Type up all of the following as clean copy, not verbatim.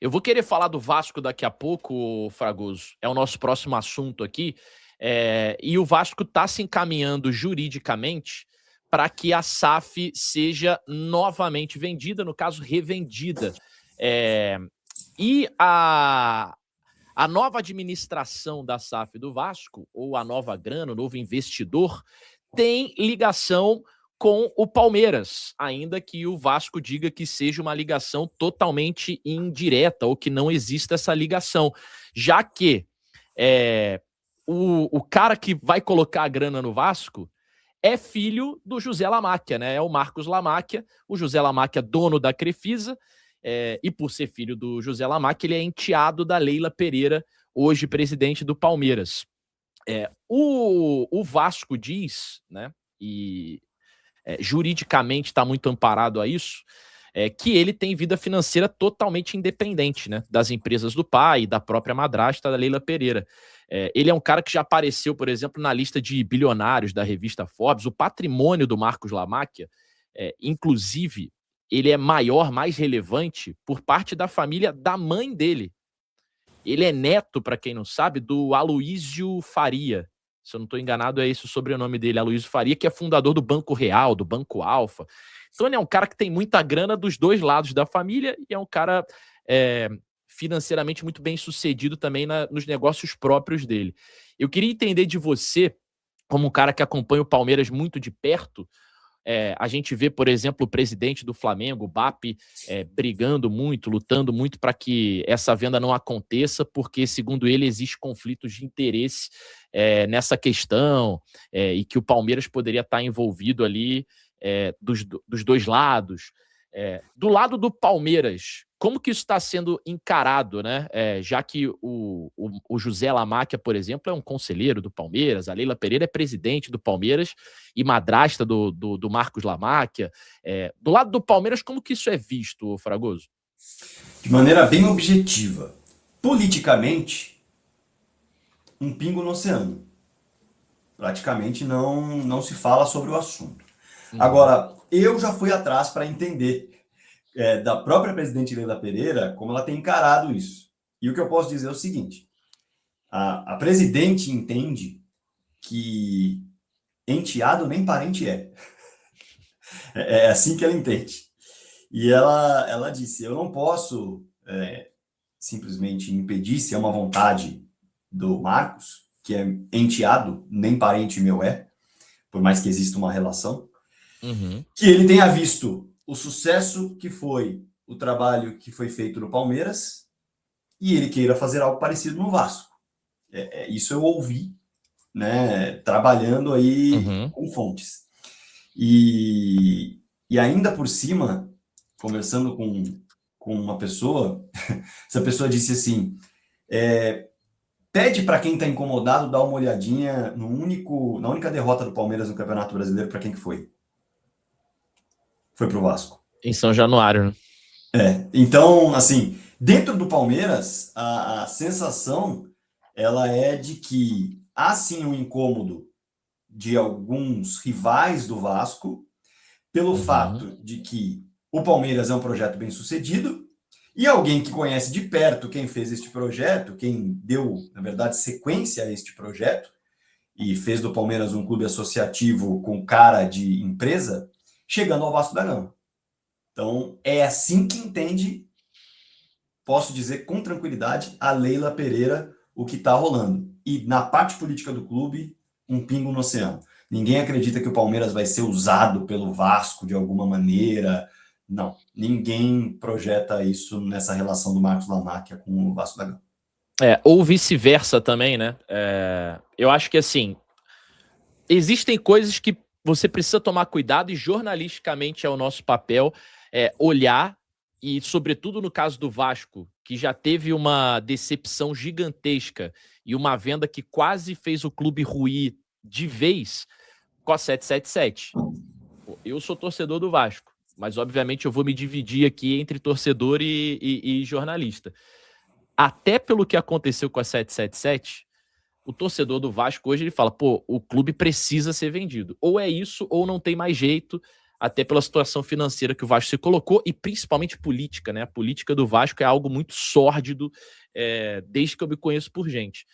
Eu vou querer falar do Vasco daqui a pouco, Fragoso. É o nosso próximo assunto aqui. E o Vasco está se encaminhando juridicamente para que a SAF seja novamente vendida, no caso, revendida. E a nova administração da SAF do Vasco, ou a nova grana, o novo investidor, tem ligação com o Palmeiras, ainda que o Vasco diga que seja uma ligação totalmente indireta, ou que não exista essa ligação, já que o cara que vai colocar a grana no Vasco é filho do José Lamáquia, né? É o Marcos Lamáquia, o José Lamáquia, dono da Crefisa, e por ser filho do José Lamáquia, ele é enteado da Leila Pereira, hoje presidente do Palmeiras. O Vasco diz, né, e juridicamente está muito amparado a isso, que ele tem vida financeira totalmente independente, né, das empresas do pai, da própria madrasta, da Leila Pereira. Ele é um cara que já apareceu, por exemplo, na lista de bilionários da revista Forbes. O patrimônio do Marcos Lamáquia, inclusive, ele é maior, mais relevante, por parte da família da mãe dele. Ele é neto, para quem não sabe, do Aloísio Faria. Se eu não estou enganado, é esse o sobrenome dele, Aloísio Faria, que é fundador do Banco Real, do Banco Alfa. Então ele é um cara que tem muita grana dos dois lados da família e é um cara financeiramente muito bem sucedido também nos negócios próprios dele. Eu queria entender de você, como um cara que acompanha o Palmeiras muito de perto, a gente vê, por exemplo, o presidente do Flamengo, o BAP, brigando muito, lutando muito para que essa venda não aconteça, porque, segundo ele, existe conflitos de interesse nessa questão, e que o Palmeiras poderia estar envolvido ali dos dois lados. Do lado do Palmeiras, como que isso está sendo encarado, né? Já que o José Lamáquia, por exemplo, é um conselheiro do Palmeiras, a Leila Pereira é presidente do Palmeiras e madrasta do Marcos Lamáquia. Do lado do Palmeiras, como que isso é visto, Fragoso? De maneira bem objetiva. Politicamente, um pingo no oceano. Praticamente não se fala sobre o assunto. Agora, eu já fui atrás para entender da própria presidente Leila Pereira como ela tem encarado isso. E o que eu posso dizer é o seguinte: a presidente entende que enteado nem parente é. É assim que ela entende. E ela disse: eu não posso simplesmente impedir, se é uma vontade do Marcos, que é enteado, nem parente meu por mais que exista uma relação, que ele tenha visto o sucesso que foi o trabalho que foi feito no Palmeiras e ele queira fazer algo parecido no Vasco. Isso eu ouvi, né, trabalhando aí com fontes. E ainda por cima, conversando com uma pessoa, essa pessoa disse assim: pede para quem está incomodado dar uma olhadinha na única derrota do Palmeiras no Campeonato Brasileiro, para quem que foi? Foi pro Vasco. Em São Januário, né? Então, assim, dentro do Palmeiras, a sensação ela é de que há sim um incômodo de alguns rivais do Vasco pelo fato de que o Palmeiras é um projeto bem sucedido e alguém que conhece de perto quem fez este projeto, quem deu, na verdade, sequência a este projeto e fez do Palmeiras um clube associativo com cara de empresa, chegando ao Vasco da Gama. Então, é assim que entende, posso dizer com tranquilidade, a Leila Pereira, o que está rolando. E na parte política do clube, um pingo no oceano. Ninguém acredita que o Palmeiras vai ser usado pelo Vasco de alguma maneira. Não, ninguém projeta isso nessa relação do Marcos Lamáquia com o Vasco da Gama. Ou vice-versa também, né? Eu acho que, assim, existem coisas que você precisa tomar cuidado e jornalisticamente é o nosso papel olhar e, sobretudo no caso do Vasco, que já teve uma decepção gigantesca e uma venda que quase fez o clube ruir de vez com a 777. Eu sou torcedor do Vasco, mas obviamente eu vou me dividir aqui entre torcedor e jornalista. Até pelo que aconteceu com a 777, o torcedor do Vasco hoje ele fala, pô, o clube precisa ser vendido. Ou é isso, ou não tem mais jeito. até pela situação financeira que o Vasco se colocou e principalmente política, né? A política do Vasco é algo muito sórdido, desde que eu me conheço por gente.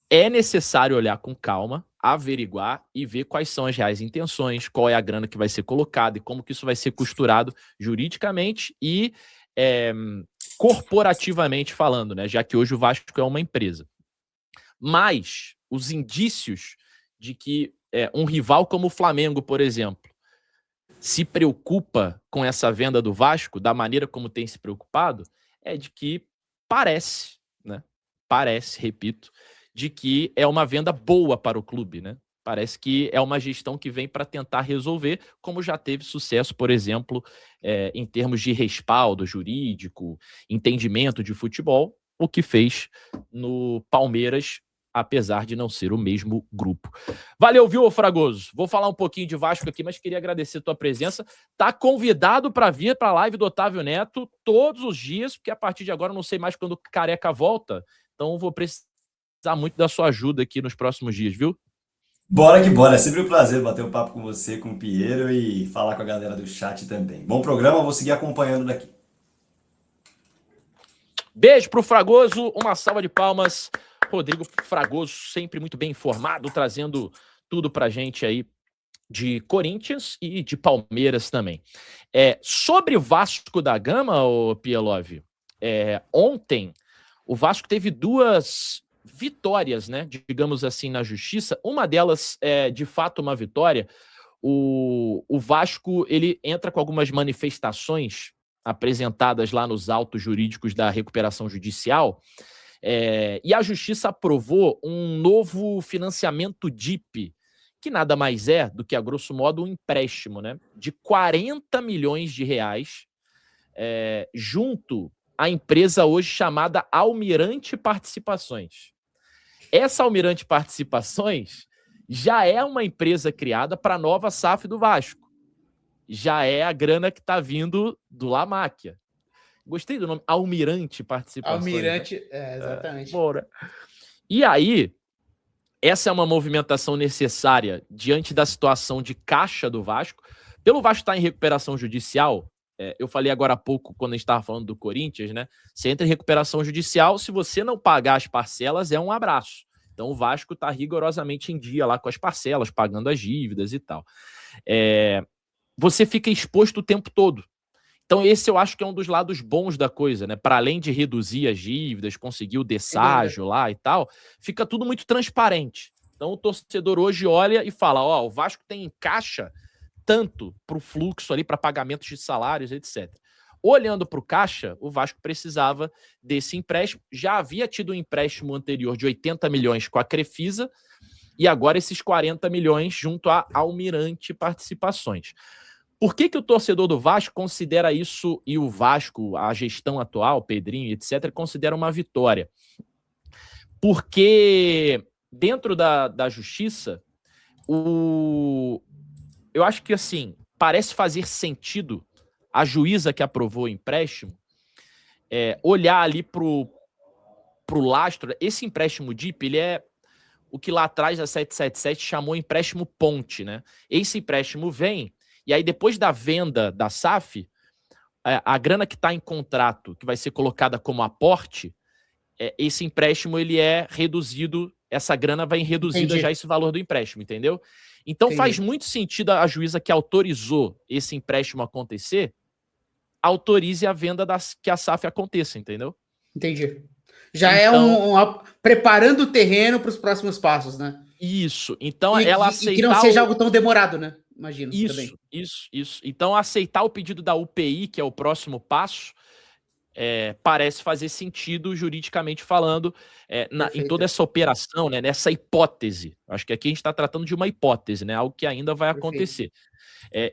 É necessário olhar com calma, averiguar e ver quais são as reais intenções, qual é a grana que vai ser colocada e como que isso vai ser costurado juridicamente e corporativamente falando, né? Já que hoje o Vasco é uma empresa. Mas os indícios de que um rival como o Flamengo, por exemplo, se preocupa com essa venda do Vasco, da maneira como tem se preocupado, é de que parece, né? Parece, repito, de que é uma venda boa para o clube, né? Parece que é uma gestão que vem para tentar resolver, como já teve sucesso, por exemplo, em termos de respaldo jurídico, entendimento de futebol, o que fez no Palmeiras, apesar de não ser o mesmo grupo. Valeu, viu, Fragoso? Vou falar um pouquinho de Vasco aqui, mas queria agradecer a tua presença. Tá convidado para vir para a live do Otávio Neto todos os dias, porque a partir de agora eu não sei mais quando o Careca volta, então vou precisar muito da sua ajuda aqui nos próximos dias, viu? Bora que bora, é sempre um prazer bater um papo com você, com o Piero e falar com a galera do chat também. Bom programa, vou seguir acompanhando daqui. Beijo pro Fragoso, uma salva de palmas. Rodrigo Fragoso, sempre muito bem informado, trazendo tudo pra gente aí de Corinthians e de Palmeiras também. Sobre o Vasco da Gama, ô Pielov, ontem o Vasco teve 2 vitórias, né, digamos assim, na justiça. Uma delas é, de fato, uma vitória. O Vasco, ele entra com algumas manifestações apresentadas lá nos autos jurídicos da recuperação judicial, e a justiça aprovou um novo financiamento DIP, que nada mais é do que, a grosso modo, um empréstimo, né, de 40 milhões de reais, junto à empresa hoje chamada Almirante Participações. Essa Almirante Participações já é uma empresa criada para a nova SAF do Vasco. Já é a grana que está vindo do Lamáquia. Gostei do nome, Almirante Participações. Almirante, né? Exatamente. Bora. E aí, essa é uma movimentação necessária diante da situação de caixa do Vasco. Pelo Vasco estar em recuperação judicial, eu falei agora há pouco, quando a gente estava falando do Corinthians, né? Você entra em recuperação judicial, se você não pagar as parcelas, é um abraço. Então o Vasco está rigorosamente em dia lá com as parcelas, pagando as dívidas e tal. Você fica exposto o tempo todo. Então esse eu acho que é um dos lados bons da coisa, né? Para além de reduzir as dívidas, conseguir o desságio lá e tal, fica tudo muito transparente. Então o torcedor hoje olha e fala, o Vasco tem em caixa tanto para o fluxo ali, para pagamentos de salários, etc. Olhando para o caixa, o Vasco precisava desse empréstimo. Já havia tido um empréstimo anterior de 80 milhões com a Crefisa e agora esses 40 milhões junto à Almirante Participações. Por que o torcedor do Vasco considera isso, e o Vasco, a gestão atual, Pedrinho, etc., considera uma vitória? Porque dentro da justiça, eu acho que, assim, parece fazer sentido a juíza que aprovou o empréstimo olhar ali pro lastro. Esse empréstimo DIP, ele é o que lá atrás a 777 chamou empréstimo ponte, né? Esse empréstimo vem, e aí depois da venda da SAF, a grana que está em contrato, que vai ser colocada como aporte, esse empréstimo ele é reduzido, essa grana vai reduzida já esse valor do empréstimo, entendeu? Então faz muito sentido a juíza que autorizou esse empréstimo acontecer, autorize a venda que a SAF aconteça, entendeu? Entendi. Já então, preparando o terreno para os próximos passos, né? Isso. Então ela aceitar... E que não seja algo tão demorado, né? Imagino. Isso. Então aceitar o pedido da UPI, que é o próximo passo, parece fazer sentido juridicamente falando em toda essa operação, né, nessa hipótese. Acho que aqui a gente está tratando de uma hipótese, né, algo que ainda vai acontecer.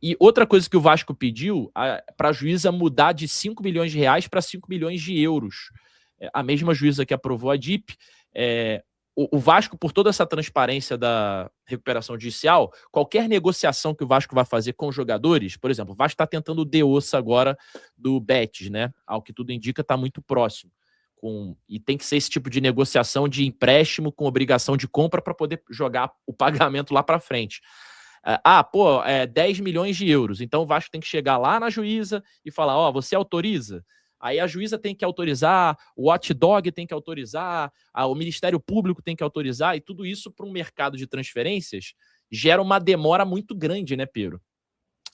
E outra coisa que o Vasco pediu para a juíza mudar de 5 milhões de reais para 5 milhões de euros. A mesma juíza que aprovou a DIP, o Vasco, por toda essa transparência da recuperação judicial, qualquer negociação que o Vasco vai fazer com os jogadores, por exemplo, o Vasco está tentando o de-ossa agora do Betis, né? Ao que tudo indica, está muito próximo. E tem que ser esse tipo de negociação de empréstimo com obrigação de compra para poder jogar o pagamento lá para frente. 10 milhões de euros. Então o Vasco tem que chegar lá na juíza e falar, ó, você autoriza? Aí a juíza tem que autorizar, o Watchdog tem que autorizar, o Ministério Público tem que autorizar, e tudo isso para um mercado de transferências gera uma demora muito grande, né, Pedro?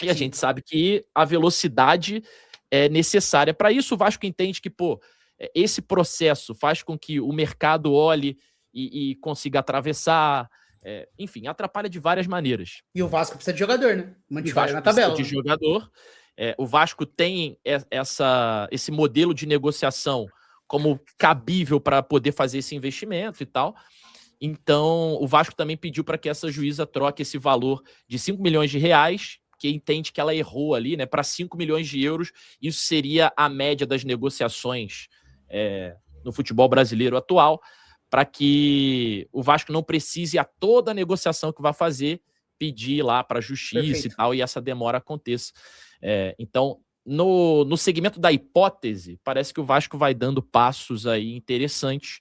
E a gente sabe que a velocidade é necessária para isso. O Vasco entende que, esse processo faz com que o mercado olhe e consiga atravessar, enfim, atrapalha de várias maneiras. E o Vasco precisa de jogador, né? O Vasco na tabela. precisa de jogador. O Vasco tem esse modelo de negociação como cabível para poder fazer esse investimento e tal. Então, o Vasco também pediu para que essa juíza troque esse valor de 5 milhões de reais, que entende que ela errou ali, né, para 5 milhões de euros. Isso seria a média das negociações no futebol brasileiro atual, para que o Vasco não precise, a toda a negociação que vai fazer, pedir lá para a justiça. Perfeito. E tal, e essa demora aconteça. Então, no segmento da hipótese, parece que o Vasco vai dando passos aí interessantes